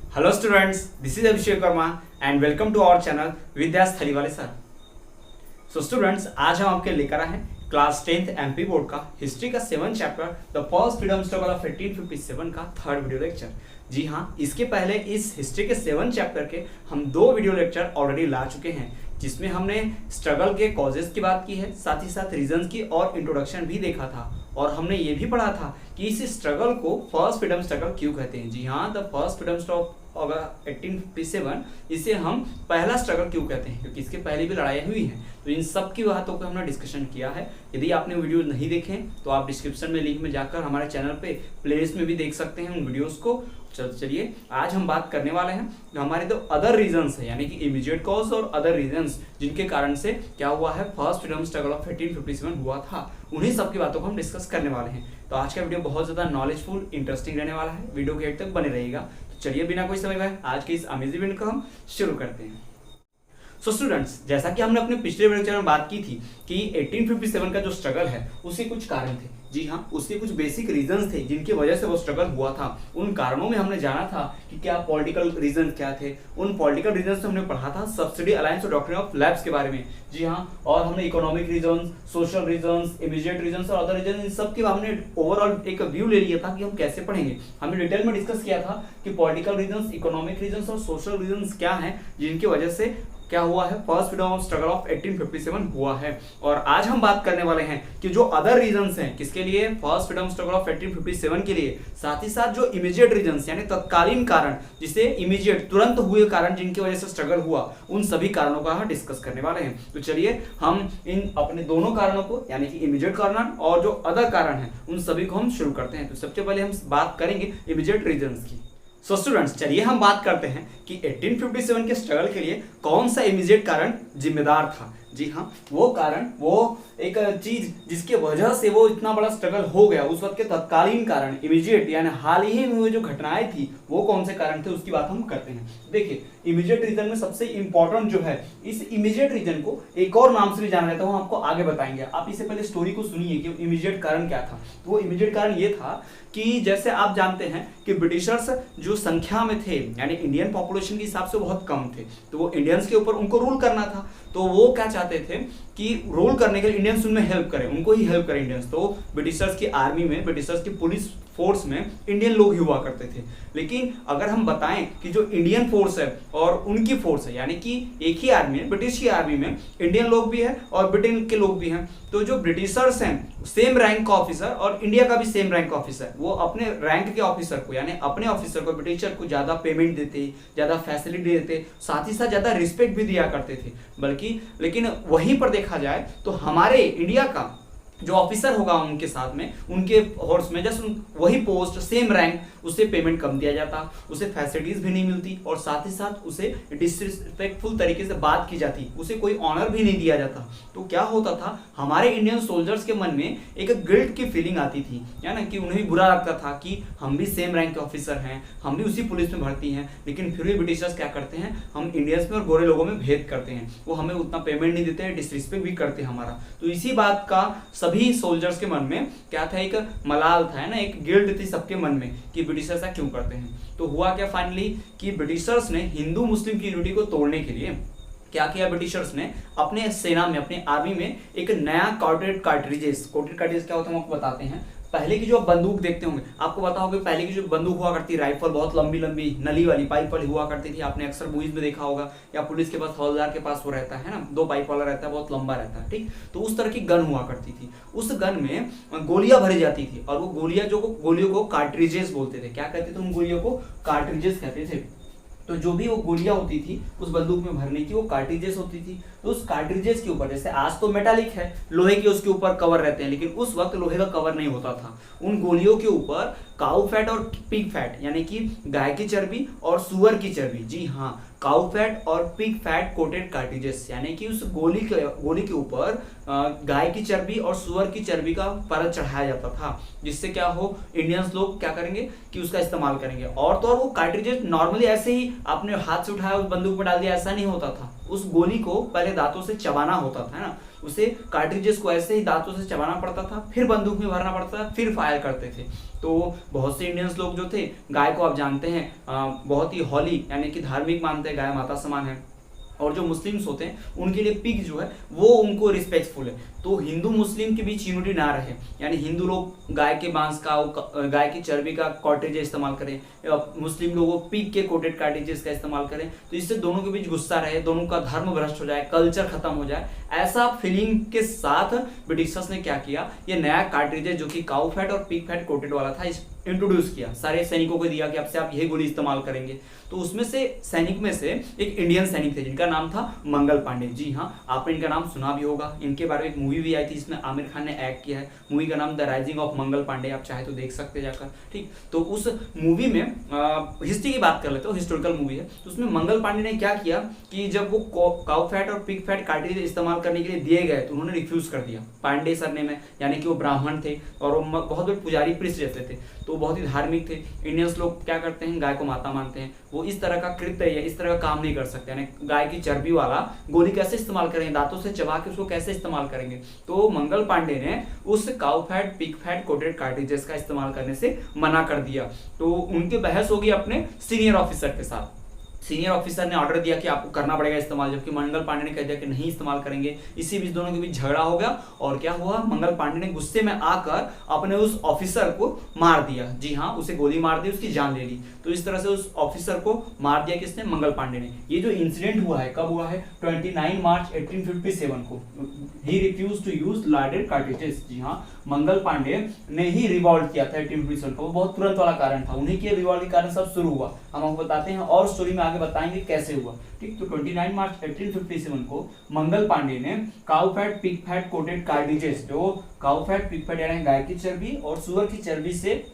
Hello students, this is Abhishek Verma and welcome to our channel विद्यास थलीवाले sir. So students, आज हम आपके लेकर आए हैं क्लास 10th एमपी बोर्ड का हिस्ट्री का 7th chapter the first freedom struggle of 1857 का थर्ड वीडियो लेक्चर। जी हाँ, इसके पहले इस हिस्ट्री के 7th चैप्टर के हम 2 वीडियो लेक्चर ऑलरेडी ला चुके हैं, जिसमें हमने स्ट्रगल के कॉजेस की बात की है, साथ ही साथ रीजंस की और इंट्रोडक्शन भी देखा था। और हमने ये भी पढ़ा था कि इस स्ट्रगल को फर्स्ट फ्रीडम स्ट्रगल क्यों कहते हैं। जी हाँ, द फर्स्ट फ्रीडम स्ट्रगल 1857 इसे हम पहला स्ट्रगल क्यों कहते हैं, क्योंकि इसके पहले भी लड़ाई हुई हैं। तो इन सब की बातों को हमने डिस्कशन किया है। यदि आपने वीडियो नहीं देखे तो आप डिस्क्रिप्शन में लिंक में जाकर हमारे चैनल पे प्लेलिस्ट में भी देख सकते हैं उन वीडियोस को। चलिए, आज हम बात करने वाले हैं हमारे दो अदर रीजंस है, यानी कि इमीडिएट कॉज और अदर रीजंस, जिनके कारण से क्या हुआ है फर्स्ट फ्रीडम स्ट्रगल ऑफ 1857 हुआ था। उन्हीं सब की बातों को हम डिस्कस करने वाले हैं। तो आज का वीडियो बहुत ज्यादा नॉलेजफुल इंटरेस्टिंग रहने वाला है। वीडियो के एंड तक बने रहिएगा। तो चलिए, बिना कोई समय गए आज के इस अमेजिंग वीडियो को हम शुरू करते हैं। सो स्टूडेंट्स, जैसा कि हमने अपने पिछले लेक्चर में बात की थी कि 1857 का जो स्ट्रगल है उसके कुछ कारण थे। जी हाँ, उसके कुछ बेसिक रीजंस थे जिनकी वजह से वो स्ट्रगल हुआ था। उन कारणों में हमने जाना था कि क्या पॉलिटिकल रीजन क्या थे। उन पॉलिटिकल रीजन हमने पढ़ा था सब्सिडी अलायंस और डॉक्ट्रिन ऑफ लैप्स के बारे में। जी हाँ, और हमने economic reason, social reason, immediate reason और अदर रीजन, इन सब के हमने ओवरऑल एक व्यू ले लिया था कि हम कैसे पढ़ेंगे। हमने डिटेल में डिस्कस किया था कि पॉलिटिकल रीजन, इकोनॉमिक रीजन और सोशल रीजन क्या है जिनकी वजह से क्या हुआ है फर्स्ट फ्रीडम स्ट्रगल ऑफ 1857 हुआ है। और आज हम बात करने वाले हैं कि जो अदर रीजंस हैं किसके लिए, फर्स्ट फ्रीडम स्ट्रगल ऑफ 1857 के लिए, साथ ही साथ जो इमीडिएट रीजंस यानी तत्कालीन कारण, जिसे इमीडिएट तुरंत हुए कारण जिनकी वजह से स्ट्रगल हुआ, उन सभी कारणों का हम डिस्कस करने वाले हैं। तो चलिए, हम इन अपने दोनों कारणों को यानी कि इमीडिएट कारण और जो अदर कारण है उन सभी को हम शुरू करते हैं। तो सबसे पहले हम बात करेंगे इमीडिएट रीजंस की। सो स्टूडेंट्स, चलिए हम बात करते हैं कि 1857 के स्ट्रगल के लिए कौन सा इमीडिएट कारण जिम्मेदार था। जी हाँ, वो कारण, वो एक चीज जिसके वजह से वो इतना बड़ा स्ट्रगल हो गया, उस वक्त के तत्कालीन कारण, इमीडिएट यानी हाल ही में हुए जो घटनाएं थी, वो कौन से कारण थे उसकी बात हम करते हैं। देखिए, इमीडिएट रीजन में सबसे इंपॉर्टेंट जो है, इस इमीडिएट रीजन को एक और नाम से भी जाना जाता है, वो आपको आगे बताएंगे। आप इससे पहले स्टोरी को सुनिए कि इमीडिएट कारण क्या था। तो वो इमीडिएट कारण ये था कि जैसे आप जानते हैं कि ब्रिटिशर्स जो संख्या में थे यानी इंडियन पॉपुलेशन के हिसाब से बहुत कम थे, तो वो इंडियंस के ऊपर उनको रूल करना था। तो वो क्या चाहते थे कि रूल करने के लिए इंडियंस उनमें हेल्प करें, उनको ही हेल्प करें इंडियंस। तो ब्रिटिशर्स की आर्मी में, ब्रिटिशर्स की पुलिस फोर्स में इंडियन लोग ही हुआ करते थे। लेकिन अगर हम बताएं कि जो इंडियन फोर्स है और उनकी फोर्स है, यानी कि एक ही आर्मी है, ब्रिटिश की आर्मी में इंडियन लोग भी हैं और ब्रिटेन के लोग भी हैं। तो जो ब्रिटिशर्स हैं सेम रैंक का ऑफिसर और इंडिया का भी सेम रैंक का ऑफिसर, वो अपने रैंक के ऑफिसर को यानी अपने ऑफिसर को, ब्रिटिशर को ज्यादा पेमेंट देते, ज्यादा फैसिलिटी देते, साथ ही साथ ज्यादा रिस्पेक्ट भी दिया करते थे। बल्कि लेकिन वहीं पर देखा जाए तो हमारे इंडिया का जो ऑफिसर होगा उनके साथ में, उनके फोर्स में जस्ट वही पोस्ट, सेम रैंक, उसे पेमेंट कम दिया जाता, उसे फैसिलिटीज भी नहीं मिलती और साथ ही साथ उसे डिसरिस्पेक्टफुल तरीके से बात की जाती, उसे कोई ऑनर भी नहीं दिया जाता। तो क्या होता था, हमारे इंडियन सोल्जर्स के मन में एक गिल्ट की फीलिंग आती थी, या ना, कि उन्हें भी बुरा लगता था कि हम भी सेम रैंक के ऑफिसर हैं, हम भी उसी पुलिस में भर्ती हैं, लेकिन फिर भी ब्रिटिशर्स क्या करते हैं, हम इंडियंस में और गोरे लोगों में भेद करते हैं, वो हमें उतना पेमेंट नहीं देते हैं, डिसरिस्पेक्ट भी करते हैं हमारा। तो इसी बात का सभी सोल्जर्स के मन में क्या था, एक मलाल था, है ना, एक गिल्ट थी सबके मन में कि ब्रिटिशर्स ऐसा क्यों करते हैं। तो हुआ क्या फाइनली कि ब्रिटिशर्स ने हिंदू मुस्लिम की यूनिटी को तोड़ने के लिए क्या किया, ब्रिटिशर्स ने अपने सेना में, अपने आर्मी में एक नया कॉर्टेड कार्ट्रिजेस क्या होता है हम आपको बताते हैं। पहले की जो बंदूक देखते होंगे, आपको पता होगा पहले की जो बंदूक हुआ करती राइफल, बहुत लंबी लंबी नली वाली पाइप वाली हुआ करती थी, आपने अक्सर मूवीज में देखा होगा, या पुलिस के पास, हवलदार के पास वो रहता है ना, 2 पाइप वाला रहता है, बहुत लंबा रहता है, ठीक। तो उस तरह की गन हुआ करती थी। उस गन में गोलियां भरी जाती थी और वो गोलियों को कार्ट्रिजेस बोलते थे। क्या कहते थे उन गोलियों को, कार्ट्रिजेस कहते थे। तो जो भी वो गोलियां होती थी उस बंदूक में भरने की, वो कार्ट्रिजेस होती थी। तो उस कार्ट्रिजेस के ऊपर, जैसे आज तो मेटालिक है, लोहे के उसके ऊपर कवर रहते हैं, लेकिन उस वक्त लोहे का कवर नहीं होता था। उन गोलियों के ऊपर काऊ फैट और पिग फैट यानी कि गाय की चर्बी और सुअर की चर्बी, जी हाँ, काऊ फैट और पिग फैट कोटेड कार्ट्रिजेस, यानी कि उस गोली के ऊपर गाय की चर्बी और सुअर की चर्बी का परत चढ़ाया जाता था, जिससे क्या हो, इंडियंस लोग क्या करेंगे कि उसका इस्तेमाल करेंगे। और तो और वो कार्ट्रिजेस नॉर्मली ऐसे ही आपने हाथ से उठाया उस बंदूक में डाल दिया, ऐसा नहीं होता था। उस गोली को पहले दांतों से चबाना होता था ना, उसे कार्ट्रिजेस को ऐसे ही दांतों से चबाना पड़ता था, फिर बंदूक में भरना पड़ता था, फिर फायर करते थे। तो बहुत से इंडियंस लोग जो थे गाय को आप जानते हैं बहुत ही हॉली यानी कि धार्मिक मानते हैं, गाय माता समान है। और जो मुस्लिम्स होते हैं उनके लिए पिग जो है वो उनको रिस्पेक्टफुल है। तो हिंदू मुस्लिम के बीच यूनिटी ना रहे, यानी हिंदू लोग गाय के मांस का, गाय की चर्बी का कॉटेज इस्तेमाल करें, मुस्लिम लोग पिग के कोटेड कार्टिजेस का इस्तेमाल करें, तो इससे दोनों के बीच गुस्सा रहे, दोनों का धर्म भ्रष्ट हो जाए, कल्चर खत्म हो जाए, ऐसा फीलिंग के साथ ब्रिटिशर्स ने क्या किया, ये नया कार्ट्रिजेज जो कि काउ फैट और पिग फैट कोटेड वाला था इंट्रोड्यूस किया, सारे सैनिकों को दिया कि अब से आप यही गोली इस्तेमाल करेंगे। तो उसमें से सैनिक में से एक इंडियन सैनिक थे जिनका नाम था मंगल पांडे। जी हाँ, आपने इनका नाम सुना भी होगा, इनके बारे में एक मूवी भी आई थी जिसमें आमिर खान ने एक्ट किया है। मूवी का नाम the rising of Mangal Pandey, आप चाहे तो देख सकते हैं जाकर। ठीक, तो उस मूवी में हिस्ट्री की बात कर लेते हो, हिस्टोरिकल मूवी है। तो उसमें मंगल पांडे ने क्या किया कि जब वो काउ फैट और पिग फैट कार्ट्रिज इस्तेमाल करने के लिए दिए गए तो उन्होंने रिफ्यूज कर दिया। पांडे सरने में, यानी कि वो ब्राह्मण थे और वो बहुत बड़े पुजारी प्रिस्ट जैसे थे, तो बहुत ही धार्मिक थे। इंडियंस लोग क्या करते हैं, गाय को माता मानते हैं, वो इस तरह का कृत्य या इस तरह का काम नहीं कर सकते, यानी गाय की चर्बी वाला गोली कैसे इस्तेमाल करेंगे, दांतों से चबा के उसको कैसे इस्तेमाल करेंगे। तो मंगल पांडे ने उस cow fat pig fat coated cartridges का इस्तेमाल करने से मना कर दिया। तो उनकी बहस होगी अपने सीनियर ऑफिसर के साथ। सीनियर ऑफिसर ने ऑर्डर दिया कि आपको करना पड़ेगा इस्तेमाल, जबकि मंगल पांडे ने कह दिया कि नहीं इस्तेमाल करेंगे। इसी बीच दोनों के बीच झगड़ा हो गया और क्या हुआ, मंगल पांडे ने गुस्से में आकर अपने उस ऑफिसर को मार दिया। जी हाँ, उसे गोली मार दी, उसकी जान ले ली। तो इस तरह से उस ऑफिसर को मार दिया किसने, मंगल पांडे ने। ये जो इंसिडेंट हुआ है कब हुआ है, 29 मार्च 1857 को। He refuse to use loaded cartridges. जी हाँ, मंगल पांडे ने ही रिवॉल्ट किया था 1857 को, बहुत तुरंत वाला कारण था, उन्हीं के रिवॉल्ट के कारण सब शुरू हुआ। हम आपको बताते हैं और स्टोरी में आगे बताएंगे कैसे हुआ। ठीक, तो 29 मार्च 1857 को मंगल पांडे ने cow fat pig fat coated cartridges, जो काउ फैट पिग फैट यानी गाय की चर्बी और सुअर की चर्बी से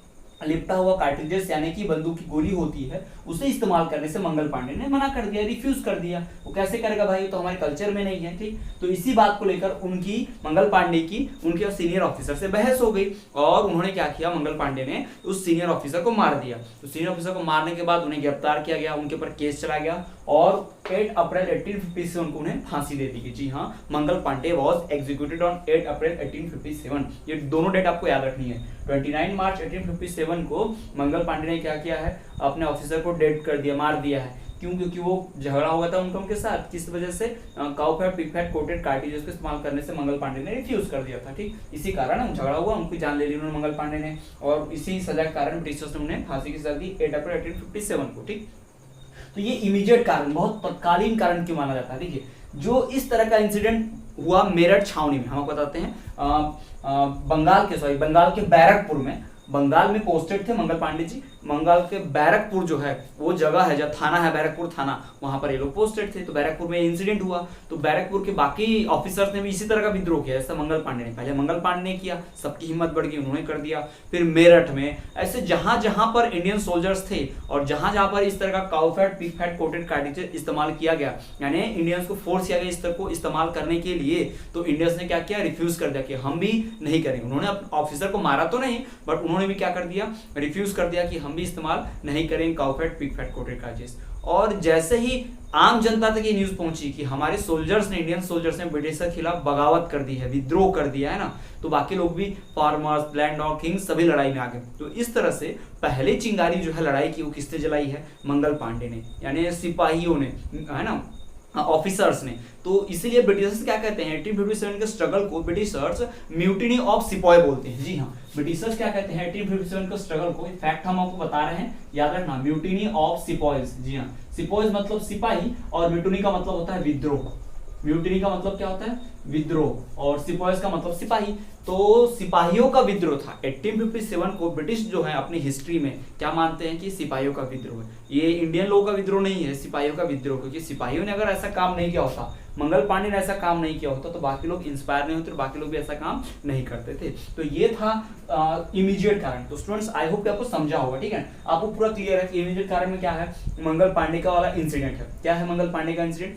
लिपटा हुआ कार्ट्रिजेस यानी कि बंदूक की गोली होती है, उसे इस्तेमाल करने से मंगल पांडे ने मना कर दिया, रिफ्यूज कर दिया। वो कैसे करेगा भाई, तो हमारे कल्चर में नहीं है। ठीक, तो इसी बात को लेकर उनकी, मंगल पांडे की, उनके सीनियर ऑफिसर से बहस हो गई और उन्होंने क्या किया, मंगल पांडे ने उस सीनियर ऑफिसर को मार दिया। तो सीनियर ऑफिसर को मारने के बाद उन्हें गिरफ्तार किया गया, उनके ऊपर केस चला गया और 8 अप्रैल 1857 को उन्हें फांसी दे दी गई। जी हाँ, Mangal Pandey was executed on 8 अप्रैल 1857। ये दोनों डेट आपको याद रखनी है। 29 मार्च 1857 को मंगल पांडे ने क्या किया है, अपने ऑफिसर को डेड कर दिया, मार दिया है। क्यों, क्योंकि वो झगड़ा हुआ था उनके साथ, किस वजह से, cow fat pig fat coated cartridges को इस्तेमाल करने से मंगल पांडे ने रिफ्यूज कर दिया था। ठीक, इसी कारण झगड़ा हुआ, उनकी जान ले ली उन्होंने मंगल पांडे ने, और इसी सजा के कारण ब्रिटिशर्स ने उन्हें फांसी की सजा दी 8 अप्रैल 1857 को। ठीक, तो ये इमीडिएट कारण, बहुत तत्कालीन कारण क्यों माना जाता है। देखिए, जो इस तरह का इंसिडेंट हुआ मेरठ छावनी में, हम आपको बताते हैं बंगाल के बैरकपुर में, बंगाल में पोस्टेड थे मंगल पांडे जी। बंगाल के बैरकपुर जो है वो जगह है, जब थाना है बैरकपुर थाना, वहां पर ये लोग पोस्टेड थे। तो बैरकपुर में इंसिडेंट हुआ, तो बैरकपुर के बाकी ऑफिसर्स ने भी इसी तरह का विद्रोह किया जैसा मंगल पांडे ने। पहले मंगल पांडे ने किया, सबकी हिम्मत बढ़ गई, उन्होंने कर दिया। फिर मेरठ में, ऐसे जहां जहां पर इंडियन सोल्जर्स थे और जहां जहां पर इस तरह का cow fat pig fat coated cartridges इस्तेमाल किया गया, यानी इंडियंस को फोर्स किया गया इस तरह को इस्तेमाल करने के लिए, तो इंडियंस ने क्या किया, रिफ्यूज कर दिया कि हम भी नहीं करेंगे। उन्होंने ऑफिसर को मारा तो नहीं, बट उन्होंने भी क्या कर दिया, रिफ्यूज कर दिया कि हम भी इस्तेमाल नहीं करेंगे cow fat pig fat coated cartridges. और जैसे ही आम जनता तक ये न्यूज पहुंची कि हमारे सोल्जर्स ने, इंडियन सोल्जर्स ने ब्रिटिश के खिलाफ बगावत कर दी है, विद्रोह कर दिया है ना, तो बाकी लोग भी, फार्मर्स, लैंड और किंग, सभी लड़ाई में आ गए। तो इस तरह से पहले चिंगारी जो है लड़ाई की, वो किसने जलाई है, मंगल पांडे ने, यानी सिपाहियों ने, है ना, ऑफिसर्स ने। तो इसीलिए ब्रिटिशर्स क्या कहते हैं, 1857 के स्ट्रगल को ब्रिटिशर्स म्यूटिनी ऑफ सिपॉय बोलते हैं। जी हाँ, ब्रिटिशर्स क्या कहते हैं 1857 के स्ट्रगल को, फैक्ट हम आपको बता रहे हैं, याद रखना, म्यूटिनी ऑफ सिपॉयज। जी हाँ, सिपॉयज मतलब सिपाही और म्यूटिनी का मतलब होता है विद्रोह। म्यूटिनी का मतलब क्या होता है, विद्रोह, और सिपॉयज का मतलब सिपाही। तो सिपाहियों का विद्रोह था 1857 को। ब्रिटिश जो है अपनी हिस्ट्री में क्या मानते हैं कि सिपाहियों का विद्रोह है, ये इंडियन लोगों का विद्रोह नहीं है, सिपाहियों का विद्रोह, क्योंकि सिपाहियों ने अगर ऐसा काम नहीं किया होता, मंगल पांडे ने ऐसा काम नहीं किया होता, तो बाकी लोग इंस्पायर नहीं होते, बाकी लोग भी ऐसा काम नहीं करते थे। तो ये था इमीडिएट कारण। तो स्टूडेंट्स, आई होप कि आपको समझा होगा, ठीक है, आपको पूरा क्लियर है कि इमीडिएट कारण में क्या है, मंगल पांडे का वाला इंसिडेंट है। क्या है मंगल पांडे का इंसिडेंट,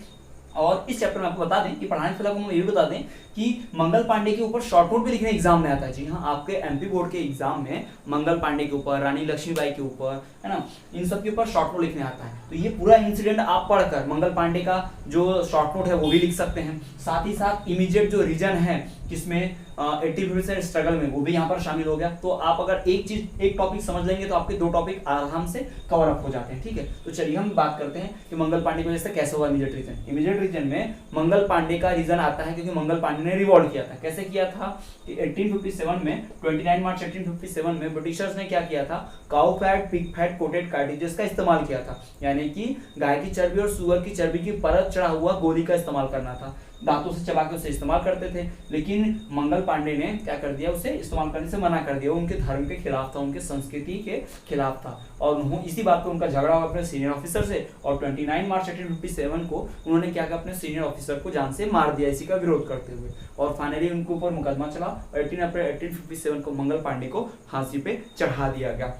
और इस चैप्टर में आपको बता दें कि पढ़ाने से पहले आपको ये भी बता दें कि मंगल पांडे के ऊपर शॉर्ट नोट भी लिखने एग्जाम में आता है। जी हाँ, आपके एमपी बोर्ड के एग्जाम में मंगल पांडे के ऊपर, रानी लक्ष्मीबाई के ऊपर, है ना, इन सब के ऊपर शॉर्ट नोट लिखने आता है। तो ये पूरा इंसिडेंट आप पढ़कर मंगल पांडे का जो शॉर्ट नोट है वो भी लिख सकते हैं। साथ ही साथ इमीडिएट जो रीजन है किसमें 80% स्ट्रगल में, वो भी यहाँ पर शामिल हो गया। तो आप अगर एक टॉपिक समझ लेंगे तो आपके 2 टॉपिक आराम से कवर अप हो जाते हैं। ठीक है, तो चलिए हम बात करते हैं कि मंगल पांडे की वजह से कैसे हुआ इमीडिएट रीजन। इमीडिएट रीजन में मंगल पांडे का रीजन आता है क्योंकि मंगल पांडे ने रिवॉल्ट किया था। कैसे किया था कि 1857 में 29 मार्च 1857 में ब्रिटिशर्स ने क्या किया था, cow fat, pig fat, coated cartridges का इस्तेमाल किया था, यानी कि गाय की चर्बी और सुअर की चर्बी की परत चढ़ा हुआ गोली का इस्तेमाल करना था। दांतों से चबा के उसे इस्तेमाल करते थे, लेकिन मंगल पांडे ने क्या कर दिया, उसे इस्तेमाल करने से मना कर दिया। उनके धर्म के खिलाफ था, उनके संस्कृति के खिलाफ था, और इसी बात पर उनका झगड़ा हुआ अपने सीनियर ऑफिसर से, और 29 मार्च 1857 को उन्होंने क्या किया, अपने सीनियर ऑफिसर को जान से मार दिया इसी का विरोध करते हुए, और फाइनली उनके ऊपर मुकदमा चला। 18 अप्रैल 1857 को मंगल पांडे को फांसी पे चढ़ा दिया गया।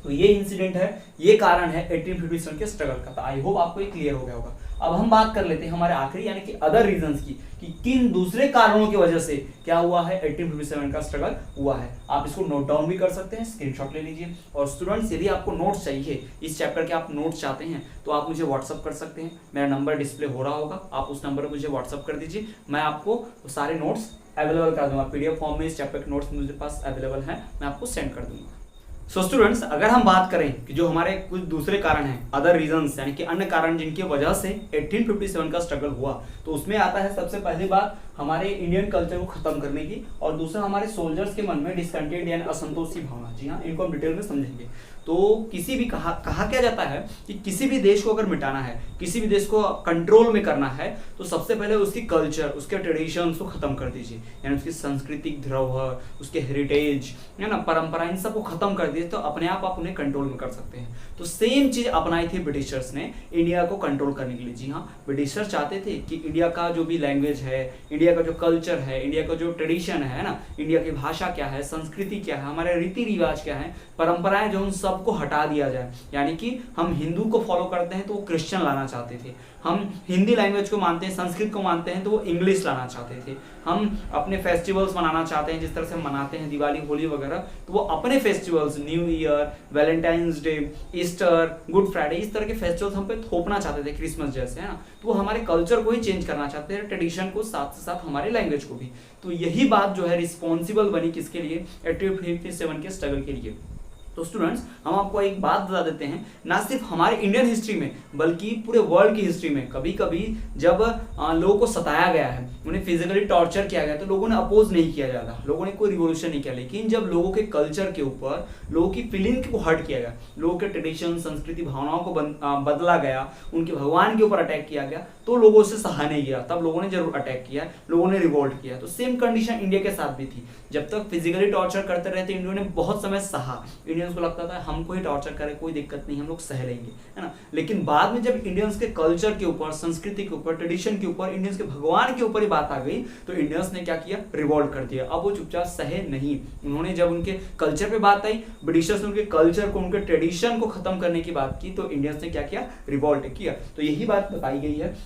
तो ये इंसिडेंट है, ये कारण है 1857 के स्ट्रगल का। तो आई होप आपको ये क्लियर हो गया होगा। अब हम बात कर लेते हैं हमारे आखिरी यानी कि अदर रीजंस की, कि किन दूसरे कारणों की वजह से क्या हुआ है 1857 का स्ट्रगल हुआ है। आप इसको नोट डाउन भी कर सकते हैं, स्क्रीनशॉट ले लीजिए। और स्टूडेंट्स, यदि आपको नोट्स चाहिए, इस चैप्टर के आप नोट्स चाहते हैं, तो आप मुझे व्हाट्सअप कर सकते हैं। मेरा नंबर डिस्प्ले हो रहा होगा, आप उस नंबर पर मुझे व्हाट्सअप कर दीजिए। मैं आपको सारे नोट्स अवेलेबल कर दूंगा, पीडीएफ फॉर्म में इस चैप्टर के नोट्स मेरे पास अवेलेबल है, मैं आपको सेंड कर दूंगा। सो स्टूडेंट्स, अगर हम बात करें कि जो हमारे कुछ दूसरे कारण हैं, अदर रीजंस यानी कि अन्य कारण जिनकी वजह से 1857 का स्ट्रगल हुआ, तो उसमें आता है सबसे पहली बात हमारे इंडियन कल्चर को खत्म करने की, और दूसरा हमारे सोल्जर्स के मन में डिसकंटेंट यानी असंतोषी भावना। जी हाँ, इनको हम डिटेल में समझेंगे। तो किसी भी कहा क्या जाता है कि किसी भी देश को अगर मिटाना है, किसी भी देश को कंट्रोल में करना है, तो सबसे पहले उसकी कल्चर, उसके ट्रेडिशंस को खत्म कर दीजिए, यानी उसकी सांस्कृतिक धरोहर, उसके हेरिटेज है ना, परंपरा, इन सबको खत्म कर दीजिए, तो अपने आप उन्हें कंट्रोल में कर सकते हैं। तो सेम चीज अपनाई थी ब्रिटिशर्स ने इंडिया को कंट्रोल करने के लिए। जी हाँ, ब्रिटिशर्स चाहते थे कि इंडिया का जो भी लैंग्वेज है, इंडिया का जो कल्चर है, इंडिया का जो ट्रेडिशन है ना, इंडिया की भाषा क्या है, संस्कृति क्या है, हमारे रीति रिवाज क्या है, परंपराएं जो, उन सबको हटा दिया जाए। यानी कि हम हिंदू को फॉलो करते हैं तो वो क्रिश्चियन लाना चाहते थे, हम हिंदी लैंग्वेज को मानते हैं, संस्कृत को मानते हैं तो वो इंग्लिश लाना चाहते थे, हम अपने फेस्टिवल्स मनाना चाहते हैं जिस तरह से हम मनाते हैं दिवाली, होली वगैरह, तो वो अपने festivals, new year, Valentine's day, Easter, good Friday, इस तरह के फेस्टिवल्स हम पे थोपना चाहते थे, क्रिसमस जैसे, है ना। तो वो हमारे कल्चर को ही चेंज करना चाहते थे, ट्रेडिशन को, साथ साथ हमारे लैंग्वेज को भी। तो यही बात जो है रिस्पॉन्सिबल बनी किसके लिए, 1857 के स्ट्रगल के लिए। तो स्टूडेंट्स, हम आपको एक बात बता देते हैं, ना सिर्फ हमारे इंडियन हिस्ट्री में बल्कि पूरे वर्ल्ड की हिस्ट्री में कभी कभी जब लोगों को सताया गया है, उन्हें फिजिकली टॉर्चर किया गया, तो लोगों ने अपोज नहीं किया ज़्यादा, लोगों ने कोई रिवोल्यूशन नहीं किया। लेकिन जब लोगों के कल्चर के ऊपर, लोगों की फीलिंग को हर्ट किया गया, लोगों के ट्रेडिशन, संस्कृति, भावनाओं को बदला गया, उनके भगवान के ऊपर अटैक किया गया, तो लोगों से सहा नहीं गया, तब लोगों ने जरूर अटैक किया, लोगों ने रिवोल्ट किया। तो सेम कंडीशन इंडिया के साथ भी थी। जब तक फिजिकली टॉर्चर करते रहते इंडिया ने बहुत समय सहा, इंडियंस को लगता था हमको ही टॉर्चर करे कोई दिक्कत नहीं, हम लोग सह लेंगे, है ना। लेकिन बाद में जब इंडियंस के कल्चर के ऊपर, संस्कृति के ऊपर, ट्रेडिशन के ऊपर, इंडियंस के भगवान के ऊपर ही बात आ गई, तो इंडियंस ने क्या किया, रिवोल्ट कर दिया। अब वो चुपचाप सहे नहीं, उन्होंने जब उनके कल्चर पे बात आई, ब्रिटिशर्स ने उनके कल्चर को, उनके ट्रेडिशन को खत्म करने की बात की, तो इंडियंस ने क्या किया, रिवोल्ट किया। तो यही बात बताई गई है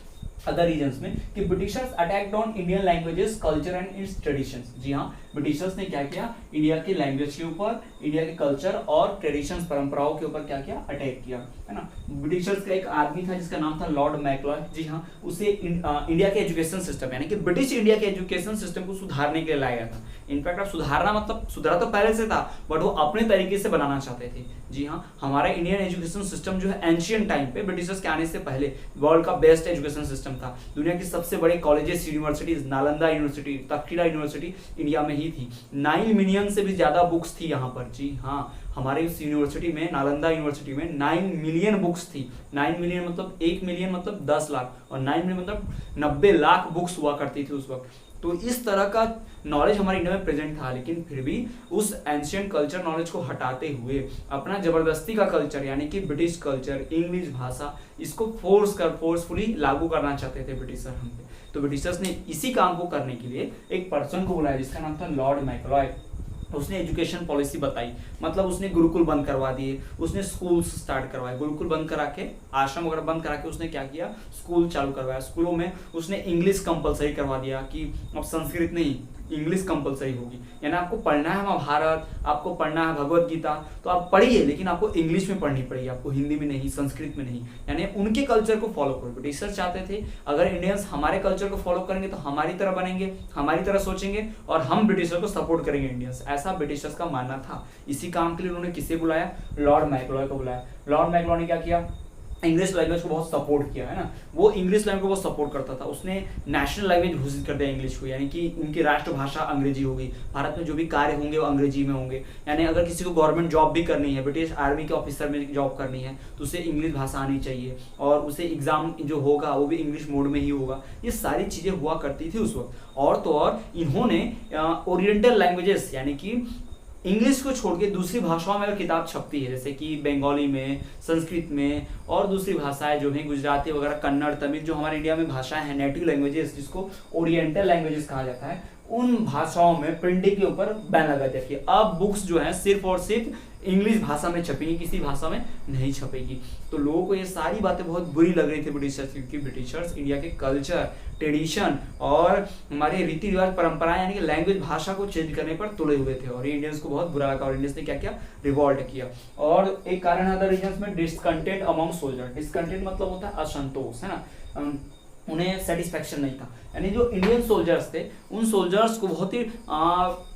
अदर रीजन्स में कि britishers attacked on Indian languages, culture and its traditions. जी हाँ, ब्रिटिशर्स ने क्या किया, इंडिया की लैंग्वेज के ऊपर, इंडिया के कल्चर और ट्रेडिशंस, परंपराओं के ऊपर क्या किया, अटैक किया, है ना। ब्रिटिशर्स का एक आदमी था जिसका नाम था लॉर्ड मैक्लॉय। जी हाँ, उसे इंडिया के एजुकेशन सिस्टम यानी कि ब्रिटिश इंडिया के एजुकेशन सिस्टम को सुधारने के लिए लाया गया था। इनफैक्ट अब सुधारना मतलब सुधारा तो पहले से था, बट वो अपने तरीके से बनाना चाहते थे। जी हाँ, हमारा इंडियन एजुकेशन सिस्टम जो है एंशियंट टाइम पे, ब्रिटिशर्स के आने से पहले वर्ल्ड का बेस्ट एजुकेशन सिस्टम था। दुनिया की सबसे बड़े colleges, universities, Nalanda university, Takshashila university India में ही थी। 9 मिलियन से भी ज्यादा बुक्स थी यहाँ पर। जी हाँ, हमारे इस यूनिवर्सिटी में, नालंदा यूनिवर्सिटी में 9 मिलियन बुक्स थी। 9 मिलियन मतलब 1 मिलियन मतलब 10 लाख, और 9 मिलियन मतलब 90 लाख बुक्स हुआ करती थी उस वक्त। तो इस तरह का नॉलेज हमारे इंडिया में प्रेजेंट था, लेकिन फिर भी उस एंशियंट कल्चर नॉलेज को हटाते हुए अपना जबरदस्ती का कल्चर यानी कि ब्रिटिश कल्चर, इंग्लिश भाषा, इसको फोर्सफुली लागू करना चाहते थे ब्रिटिशर हम पे। तो ब्रिटिशर्स ने इसी काम को करने के लिए एक पर्सन को बुलाया जिसका नाम था लॉर्ड मैक्लॉय। उसने एजुकेशन पॉलिसी बताई, मतलब उसने गुरुकुल बंद करवा दिए, उसने स्कूल्स स्टार्ट करवाए, गुरुकुल बंद करा के, आश्रम वगैरह बंद करा के उसने क्या किया, स्कूल चालू करवाया। स्कूलों में उसने इंग्लिश कंपलसरी करवा दिया कि अब संस्कृत नहीं, इंग्लिश कंपलसरी होगी। यानी आपको पढ़ना है महाभारत, आपको पढ़ना है भगवत गीता, तो आप पढ़िए, लेकिन आपको इंग्लिश में पढ़नी पड़ेगी, आपको हिंदी में नहीं, संस्कृत में नहीं। यानी उनके कल्चर को फॉलो करो। ब्रिटिशर्स चाहते थे अगर इंडियंस हमारे कल्चर को फॉलो करेंगे तो हमारी तरह बनेंगे, हमारी तरह सोचेंगे और हम ब्रिटिशर को सपोर्ट करेंगे इंडियंस, ऐसा ब्रिटिशर्स का मानना था। इसी काम के लिए उन्होंने किसे बुलाया? लॉर्ड मैक्लॉय को बुलाया। लॉर्ड मैक्लॉय ने क्या किया? इंग्लिश लैंग्वेज को बहुत सपोर्ट किया, है ना। वो इंग्लिश लैंग्वेज को बहुत सपोर्ट करता था। उसने नेशनल लैंग्वेज घोषित कर दिया इंग्लिश को, यानी कि उनकी राष्ट्रभाषा अंग्रेजी होगी। भारत में जो भी कार्य होंगे वो अंग्रेजी में होंगे। यानी अगर किसी को गवर्नमेंट जॉब भी करनी है, ब्रिटिश आर्मी के ऑफिसर में जॉब करनी है, तो उसे इंग्लिश भाषा आनी चाहिए और उसे एग्जाम जो होगा वो भी इंग्लिश मोड में ही होगा। ये सारी चीज़ें हुआ करती थी उस वक्त। और तो और इन्होंने ओरिएंटल लैंग्वेजेस यानी कि इंग्लिश को छोड़ के दूसरी भाषाओं में अगर किताब छपती है, जैसे कि बंगाली में, संस्कृत में और दूसरी भाषाएं जो हैं गुजराती वगैरह, कन्नड़, तमिल, जो हमारे इंडिया में भाषाएं हैं नेटिव लैंग्वेजेस, जिसको ओरिएंटल लैंग्वेजेस कहा जाता है, उन भाषाओं में प्रिंटिंग के ऊपर बैन लगा दिया कि अब बुक्स जो है सिर्फ और सिर्फ इंग्लिश भाषा में छपेगी, किसी भाषा में नहीं छपेगी। तो लोगों को ये सारी बातें बहुत बुरी लग रही थी ब्रिटिशर्स, क्योंकि ब्रिटिशर्स इंडिया के कल्चर, ट्रेडिशन और हमारे रीति रिवाज, परंपराएं यानी कि लैंग्वेज, भाषा को चेंज करने पर तुले हुए थे और इंडियंस को बहुत बुरा लगा और इंडियंस ने क्या किया? रिवॉल्ट किया। और एक कारण है अदर रीजन्स में डिसकंटेंट अमंग सोल्जर। डिसकंटेंट मतलब होता है असंतोष, है ना, उन्हें सेटिस्फैक्शन नहीं था। यानी जो इंडियन सोल्जर्स थे उन सोल्जर्स को बहुत ही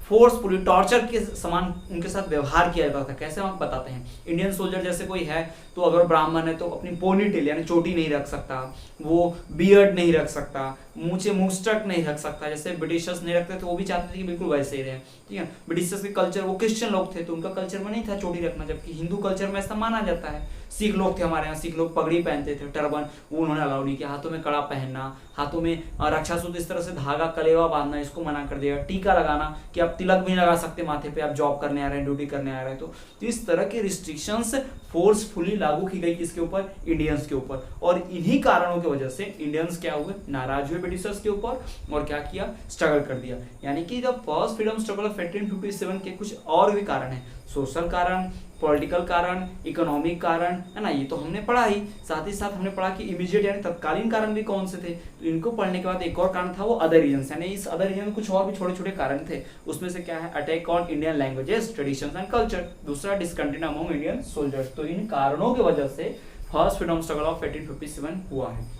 फोर्सफुली टॉर्चर के समान उनके साथ व्यवहार किया जाता था। कैसे हम बताते हैं? इंडियन सोल्जर जैसे कोई है तो अगर ब्राह्मण है तो अपनी पोनी टेल यानी चोटी नहीं रख सकता, वो बियर्ड नहीं रख सकता, मुस्टक नहीं रख सकता, जैसे ब्रिटिशर्स नहीं रखते थे, वो भी चाहते थे कि बिल्कुल वैसे ही रहे। ठीक है, ब्रिटिशर्स के कल्चर, वो क्रिश्चियन लोग थे तो उनका कल्चर में नहीं था चोटी रखना, जबकि हिंदू कल्चर में ऐसा माना जाता है। सिख लोग थे हमारे यहाँ, सिख लोग पगड़ी पहनते थे, टर्बन, वो उन्होंने अलाउ नहीं किया। हाथों में कड़ा पहनना, हाथों में रक्षासूत्र इस तरह से धागा कलेवा बांधना, इसको मना कर दिया। टीका लगाना कि आप तिलक भी नहीं लगा सकते माथे पे, आप जॉब करने आ रहे हैं, ड्यूटी करने आ रहे हैं। तो इस तरह के रिस्ट्रिक्शंस फोर्सफुली लागू की गई किसके ऊपर? इंडियंस के ऊपर। और इन्हीं कारणों की वजह से इंडियंस क्या हुए? नाराज हुए ब्रिटिशर्स के ऊपर और क्या किया? स्ट्रगल कर दिया। यानी कि the first freedom struggle of 1857 के कुछ और भी कारण है, सोशल कारण, पॉलिटिकल कारण, इकोनॉमिक कारण, है ना, ये तो हमने पढ़ा ही। साथ ही साथ हमने पढ़ा कि इमीडिएट यानी तत्कालीन कारण भी कौन से थे। तो इनको पढ़ने के बाद एक और कारण था, वो अदर रीजन्स, यानी इस अदर रीजन में कुछ और भी छोटे छोटे कारण थे। उसमें से क्या है? Attack on Indian languages, traditions and culture. दूसरा, डिसकंटिन्यू अमंग इंडियन सोल्जर्स। तो इन कारणों की वजह से फर्स्ट फ्रीडम स्ट्रगल ऑफ 1857 हुआ है।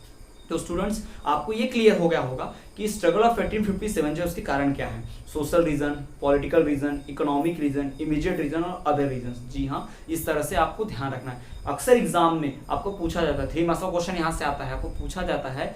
तो स्टूडेंट्स, आपको ये क्लियर हो गया होगा कि स्ट्रगल ऑफ 1857 जो उसके कारण क्या है? Social reason, political reason, economic reason, immediate reason और अदर रीजन। जी हाँ, इस तरह से आपको ध्यान रखना है। अक्सर एग्जाम में आपको पूछा जाता है, 3 मार्क्स का क्वेश्चन यहाँ से आता है, आपको पूछा जाता है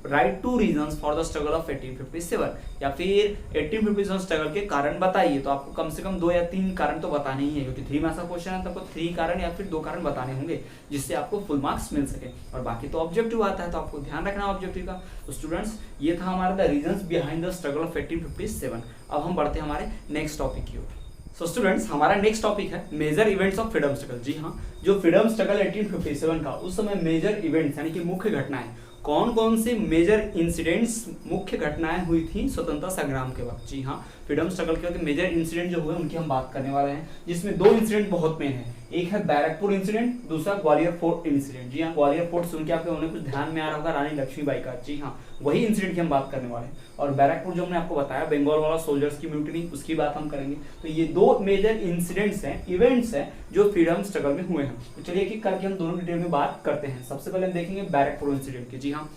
right 2 reasons for the struggle of 1857 या फिर 1857 स्ट्रगल के कारण बताइए। तो आपको कम से कम 2 या 3 कारण तो बताने ही है, क्योंकि 3 मार्क्स का क्वेश्चन है तो आपको 3 कारण या फिर 2 कारण बताने होंगे, जिससे आपको फुल मार्क्स मिल सके। और बाकी तो ऑब्जेक्टिव आता है, तो आपको ध्यान रखना ऑब्जेक्टिव का। तो स्टूडेंट्स, ये था हमारा the reasons behind the struggle of 1857। अब हम बढ़ते हैं हमारे नेक्स्ट टॉपिक की ओर। सो स्टूडेंट्स, हमारा नेक्स्ट टॉपिक है major events of freedom struggle. जी हाँ, जो फ्रीडम स्ट्रगल 1857 का उस समय मेजर इवेंट्स यानी कि मुख्य घटनाएं, कौन कौन से मेजर इंसिडेंट्स, मुख्य घटनाएं हुई थी स्वतंत्रता संग्राम के वक्त। जी हाँ, फ्रीडम स्ट्रगल के वक्त मेजर इंसिडेंट जो हुए उनकी हम बात करने वाले हैं, जिसमें 2 इंसिडेंट बहुत मेन है। एक है बैरकपुर इंसिडेंट, दूसरा ग्वालियर फोर्ट इंसिडेंट। जी हाँ, ग्वालियर फोर्ट सुन के आपके होने कुछ ध्यान में आ रहा होगा, रानी लक्ष्मीबाई का। जी हाँ, वही इंसिडेंट की हम बात करने वाले हैं। और बैरकपुर जो हमने आपको बताया, बंगाल वाला सोल्जर्स की म्यूटिनी, उसकी बात हम करेंगे। तो ये 2 मेजर इंसिडेंट्स हैं, इवेंट्स हैं जो फ्रीडम स्ट्रगल में हुए हैं। तो चलिए एक एक करके हम दोनों डिटेल में बात करते हैं। सबसे पहले हम देखेंगे बैरकपुर इंसिडेंट की। जी हाँ,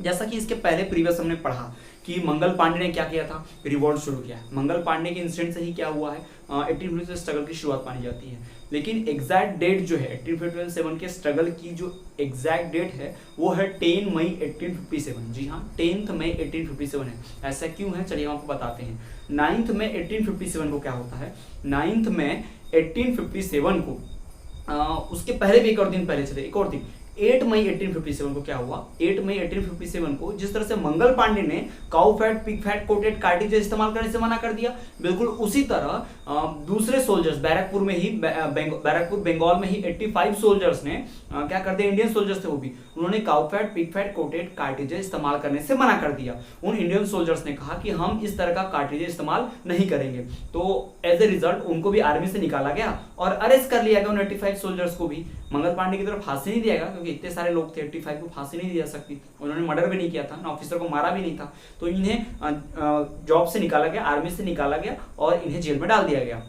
जैसा कि इसके पहले प्रीवियस हमने पढ़ा कि मंगल पांडे ने क्या किया था? रिवॉल्ट शुरू किया है। मंगल पांडे के इंसिडेंट से ही क्या हुआ है? 1857 स्ट्रगल की शुरुआत मानी जाती है। लेकिन एग्जैक्ट डेट जो है 1857 के स्ट्रगल की जो एग्जैक्ट डेट है वो है 10 मई 1857। जी हाँ, 10 मई 1857 है। ऐसा क्यों है? चलिए हम आपको बताते हैं। 9 मई 1857 को क्या होता है? 9 मई 1857 को उसके पहले भी एक और दिन पहले चले, एक और दिन 8 मई 1857 को क्या हुआ? 8 मई 1857 को जिस तरह से मंगल पांडे ने cow fat, pig fat coated cartilage इस्तेमाल करने से मना कर दिया, बिल्कुल उसी तरह दूसरे सोल्जर्स बैरकपुर में ही, बैरकपुर बंगाल में ही 85 सोल्जर्स ने क्या कर दिया? इंडियन सोल्जर्स थे वो भी, उन्होंने cow fat, pig fat coated cartilage इस्तेमाल करने से मना कर दिया। उन इंडियन सोल्जर्स ने कहा कि हम इस तरह का कार्टिलेज इस्तेमाल नहीं करेंगे। तो एज ए रिजल्ट उनको भी आर्मी से निकाला गया और अरेस्ट कर लिया गया उन 85 सोल्जर्स को भी। मंगल पांडे की तरफ फांसी नहीं दिया गया, क्योंकि क्योंकि इतने सारे लोग थे, 85 को फांसी नहीं दी जा सकती, उन्होंने मर्डर भी नहीं किया था ना, ऑफिसर को मारा भी नहीं था, तो इन्हें जॉब से निकाला गया, आर्मी से निकाला गया और इन्हें जेल में डाल दिया गया।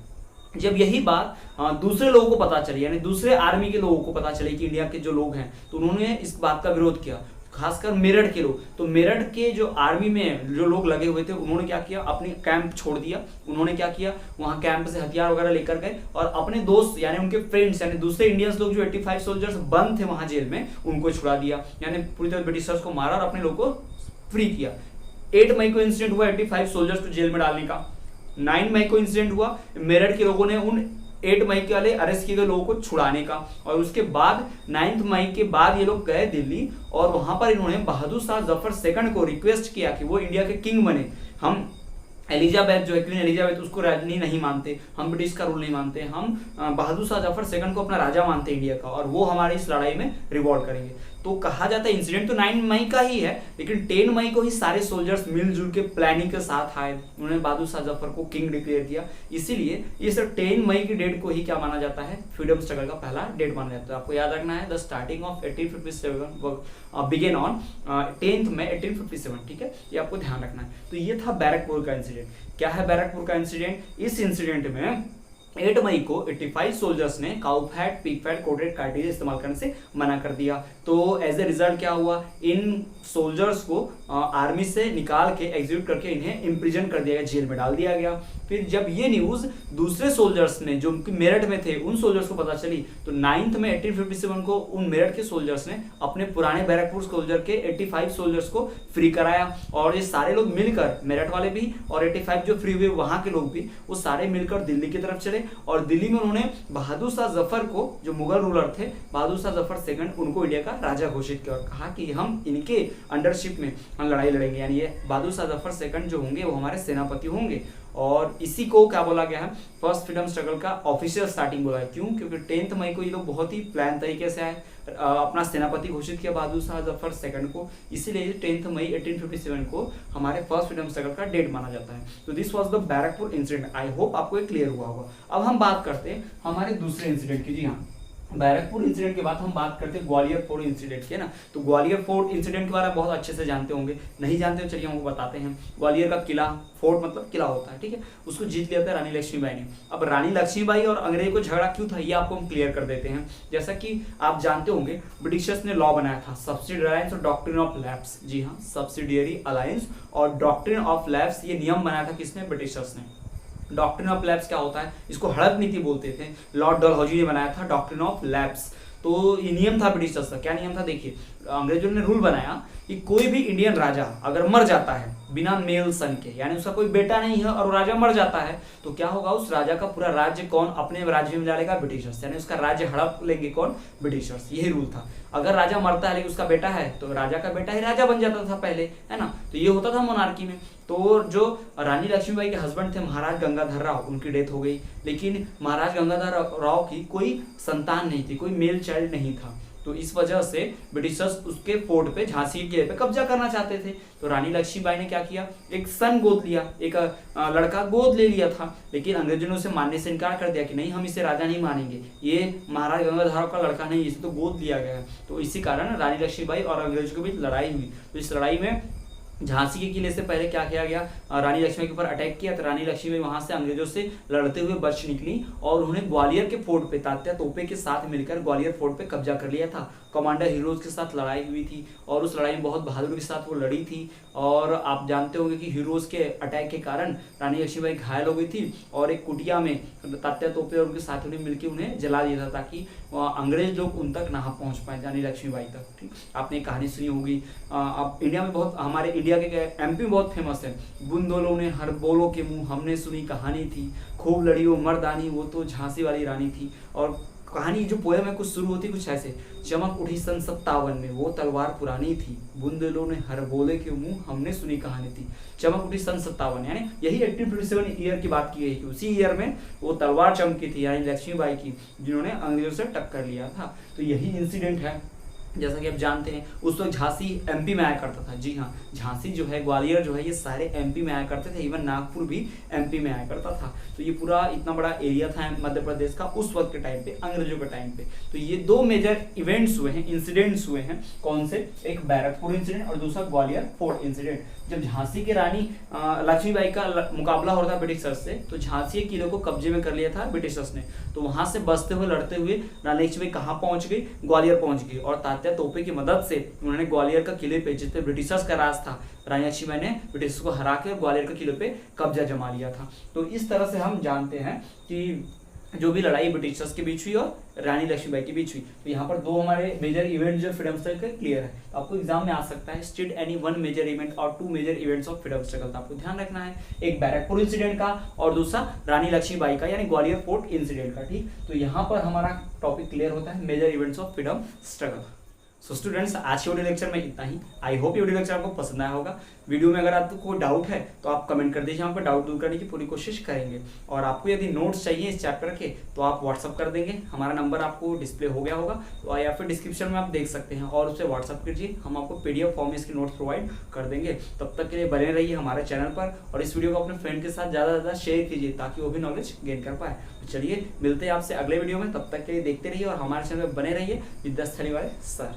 जब यही बात दूसरे लोगों को पता चली, यानी दूसरे आर्मी के लोगों को पता चली कि इंडिया के जो लोग हैं, तो उन्होंने इस बात का विरोध किया, खासकर मेरठ के लोग। तो मेरठ के जो आर्मी में जो लोग लगे हुए थे, उन्होंने क्या किया, अपनी कैंप छोड़ दिया। उन्होंने क्या किया, वहां कैंप से हथियार वगैरह लेकर गए और अपने दोस्त यानी उनके फ्रेंड्स यानी दूसरे इंडियंस लोग जो 85 सोल्जर्स बंद थे वहां जेल में, उनको छुड़ा दिया, यानी पूरी तरह ब्रिटिशर्स को मारा और अपने लोग को फ्री किया। 8 मई को इंसिडेंट हुआ 85 सोल्जर्स को जेल में डालने का। 9 मई को इंसिडेंट हुआ मेरठ के लोगों ने उन 8 मई के वाले अरेस्ट किए गए लोगों को छुड़ाने का, और उसके बाद 9 मई के बाद ये लोग गए दिल्ली और वहां पर इन्होंने बहादुर शाह जफर सेकंड को रिक्वेस्ट किया कि वो इंडिया के किंग बने। हम एलिजाबेथ जो है, क्वीन एलिजाबेथ, उसको राजनी नहीं मानते, हम ब्रिटिश का रूल नहीं मानते, हम बहादुर शाह जफर सेकंड को अपना राजा मानते इंडिया का, और वो हमारी इस लड़ाई में रिवॉल्व करेंगे। तो कहा जाता है इंसिडेंट तो 9 मई का ही है, लेकिन 10 मई को ही सारे सोल्जर्स मिलजुल के प्लानिंग के साथ आए, उन्होंने बहादुर शाह जफर को किंग डिक्लेयर किया। इसीलिए इस 10 मई की डेट को ही क्या माना जाता है, फ्रीडम स्ट्रगल का पहला डेट माना जाता है। आपको याद रखना है the starting of 1857 began on 10 May 1857, ठीक है, ये आपको ध्यान रखना है। तो ये था बैरकपुर का इंसिडेंट। क्या है बैरकपुर का इंसिडेंट? इस इंसिडेंट में 8 मई को 85 सोल्जर्स ने cow fat, pig fat coated cartilage इस्तेमाल करने से मना कर दिया। तो एज ए रिजल्ट क्या हुआ, इन सोल्जर्स को आर्मी से निकाल के एग्जीक्यूट करके इन्हें इम्प्रिजन कर दिया गया, जेल में डाल दिया गया। फिर जब ये न्यूज दूसरे सोल्जर्स ने जो मेरठ में थे उन सोल्जर्स को पता चली, तो 9 में 1857 को उन मेरठ के सोल्जर्स ने अपने पुराने बैरकपुर सोल्जर के 85 सोल्जर्स को फ्री कराया, और ये सारे लोग मिलकर, मेरठ वाले भी और 85 जो फ्री हुए वहां के लोग भी, वो सारे मिलकर दिल्ली की तरफ चले, और दिल्ली में उन्होंने बहादुर शाह जफर को, जो मुगल रूलर थे, बहादुर शाह जफर सेकंड, उनको इंडिया का राजा घोषित किया और कहा कि हम इनके अंडरशिप में हम लड़ाई लड़ेंगे, यानी ये बहादुर शाह जफर सेकंड जो होंगे वो हमारे सेनापति होंगे। और इसी को क्या बोला गया है, फर्स्ट फ्रीडम स्ट्रगल का ऑफिशियल स्टार्टिंग बोला है। क्यों? क्योंकि 10 मई को ये लोग बहुत ही प्लान तरीके से आए, अपना सेनापति घोषित किया बहादुर शाह जफर सेकंड को, इसीलिए 10 मई 1857 को हमारे फर्स्ट फ्रीडम स्ट्रगल का डेट माना जाता है। तो this was the Barrackpore incident. I hope आपको ये क्लियर हुआ होगा। अब हम बात करते हैं हमारे दूसरे इंसिडेंट की। जी हाँ, बैरकपुर इंसिडेंट के बाद हम बात करते हैं ग्वालियर फोर्ट इंसिडेंट के ना। तो ग्वालियर फोर्ट इंसिडेंट के बारे में बहुत अच्छे से जानते होंगे, नहीं जानते हो चलिए हमको बताते हैं। ग्वालियर का किला, फोर्ट मतलब किला होता है, ठीक है, उसको जीत लिया था रानी लक्ष्मीबाई ने। अब रानी लक्ष्मीबाई और अंग्रेज को झगड़ा क्यों था, ये आपको हम क्लियर कर देते हैं। जैसा कि आप जानते होंगे, ब्रिटिशर्स ने लॉ बनाया था सब्सिडियरी अलायंस और डॉक्ट्रिन ऑफ लैप्स। जी हाँ, सब्सिडियरी अलायंस और डॉक्ट्रिन ऑफ लैप्स, ये नियम बनाया था किसने? ब्रिटिशर्स ने। डॉक्ट्रिन ऑफ लैप्स क्या होता है, इसको हड़प नीति बोलते थे, लॉर्ड डलहौजी ने बनाया था डॉक्ट्रिन ऑफ लैप्स। तो ये नियम था ब्रिटिशर्स का। क्या नियम था? देखिए, अंग्रेजों ने रूल बनाया कि कोई भी इंडियन राजा अगर मर जाता है बिना मेल सन के, यानी उसका कोई बेटा नहीं है और राजा मर जाता है, तो क्या होगा, उस राजा का पूरा राज्य कौन अपने राज्य में डालेगा? ब्रिटिशर्स, यानी उसका राज्य हड़प लेंगे कौन? ब्रिटिशर्स। यही रूल था। अगर राजा मरता है लेकिन उसका बेटा है, तो राजा का बेटा ही राजा बन जाता था पहले, है ना। तो ये होता था मोनार्की में। तो जो रानी लक्ष्मीबाई के हस्बैंड थे महाराज गंगाधर राव, उनकी डेथ हो गई, लेकिन महाराज गंगाधर राव की कोई संतान नहीं थी, कोई मेल चाइल्ड नहीं था। तो इस वजह से ब्रिटिशर्स उसके फोर्ट पे, झांसी के किले पे कब्जा करना चाहते थे। तो रानी लक्ष्मीबाई ने क्या किया, एक सन गोद लिया, एक लड़का गोद ले लिया था, लेकिन अंग्रेजों ने उसे मानने से इनकार कर दिया कि नहीं, हम इसे राजा नहीं मानेंगे, ये महाराज गंगाधर का लड़का नहीं, इसे तो गोद लिया गया है। तो इसी कारण रानी लक्ष्मीबाई और अंग्रेजों के बीच लड़ाई हुई। तो इस लड़ाई में झांसी के किले से पहले क्या किया गया, रानी लक्ष्मी के ऊपर अटैक किया। तो रानी लक्ष्मी वहां से अंग्रेजों से लड़ते हुए बच निकली और उन्होंने ग्वालियर के फोर्ट पे तात्या तोपे के साथ मिलकर ग्वालियर फोर्ट पे कब्जा कर लिया था। कमांडर हीरोज के साथ लड़ाई हुई थी और उस लड़ाई में बहुत बहादुरी के साथ वो लड़ी थी। और आप जानते होंगे कि हीरोज के अटैक के कारण रानी लक्ष्मीबाई घायल हो गई थी और एक कुटिया में तात्या तोपे और उनके साथियों ने मिलकर उन्हें जला दिया था, ताकि अंग्रेज लोग उन तक ना पहुंच पाए, रानी लक्ष्मीबाई तक। ठीक, आपने कहानी सुनी होगी। अब इंडिया में बहुत, हमारे इंडिया के एमपी में बहुत फेमस है, बुंदोलों ने हर बोलो के मुंह हमने सुनी कहानी थी, खूब लड़ी वो मर्दानी वो तो झांसी वाली रानी थी। और कहानी जो पोएम है कुछ शुरू होती कुछ ऐसे, चमक उठी सन 57 में वो तलवार पुरानी थी, बुंदेलों ने हर बोले के मुंह हमने सुनी कहानी थी। चमक उठी सन 57, यानी यही 1857 ईयर की बात की गई कि उसी ईयर में वो तलवार चमकी थी, यानी लक्ष्मीबाई की, जिन्होंने अंग्रेजों से टक्कर लिया था। तो यही इंसिडेंट है जैसा कि आप जानते हैं उस वक्त झांसी एमपी में आया करता था। जी हाँ, झांसी जो है, ग्वालियर जो है, ये सारे एमपी में आया करते थे। इवन नागपुर भी एमपी में आया करता था। तो ये पूरा इतना बड़ा एरिया था मध्य प्रदेश का उस वक्त के टाइम पे, अंग्रेजों के टाइम पे। तो ये दो मेजर इवेंट्स हुए हैं, इंसिडेंट्स हुए हैं। कौन से? एक बैरकपुर इंसिडेंट और दूसरा ग्वालियर फोर्ट इंसिडेंट। जब झांसी की रानी लक्ष्मीबाई का मुकाबला हो रहा था ब्रिटिशर्स से, तो झांसी के किले को कब्जे में कर लिया था ब्रिटिशर्स ने। तो वहां से बचते हुए, लड़ते हुए रानी लक्ष्मीबाई कहाँ पहुंच गई? ग्वालियर पहुंच गई। और तात्या तोपे की मदद से उन्होंने ग्वालियर का किले पे, जिस पे ब्रिटिशर्स का राज था, रानी लक्ष्मीबाई ने ब्रिटिशर्स को हरा के ग्वालियर के किले पे कब्जा जमा लिया था। तो इस तरह से हम जानते हैं कि जो भी लड़ाई ब्रिटिशर्स के बीच हुई और रानी लक्ष्मीबाई के बीच हुई। तो यहाँ पर दो हमारे मेजर इवेंट जो फ्रीडम स्ट्रगल क्लियर है। तो आपको एग्जाम में आ सकता है state any one major event और two major events of freedom struggle. तो आपको ध्यान रखना है, एक बैरकपुर इंसिडेंट का और दूसरा रानी लक्ष्मीबाई का, यानी ग्वालियर फोर्ट इंसिडेंट का। ठीक, तो यहाँ पर हमारा टॉपिक क्लियर होता है, major events of freedom struggle. So students, आज के वीडियो लेक्चर में इतना ही। आई होप ये वीडियो लेक्चर आपको पसंद आया होगा। वीडियो में अगर आपको कोई डाउट है तो आप कमेंट कर दीजिए, हम आपका डाउट दूर करने की पूरी कोशिश करेंगे। और आपको यदि नोट्स चाहिए इस चैप्टर के तो आप व्हाट्सअप कर देंगे, हमारा नंबर आपको डिस्प्ले हो गया होगा, तो या फिर डिस्क्रिप्शन में आप देख सकते हैं, और उससे व्हाट्सअप कीजिए, हम आपको PDF फॉर्म में इसके नोट्स प्रोवाइड कर देंगे। तब तक के लिए बने रहिए हमारे चैनल पर, और इस वीडियो को अपने फ्रेंड के साथ ज़्यादा से ज़्यादा शेयर कीजिए ताकि वो भी नॉलेज गेन कर पाए। तो चलिए मिलते हैं आपसे अगले वीडियो में, तब तक के लिए देखते रहिए और हमारे चैनल पर बने रहिए विद्यास्थली वाले सर।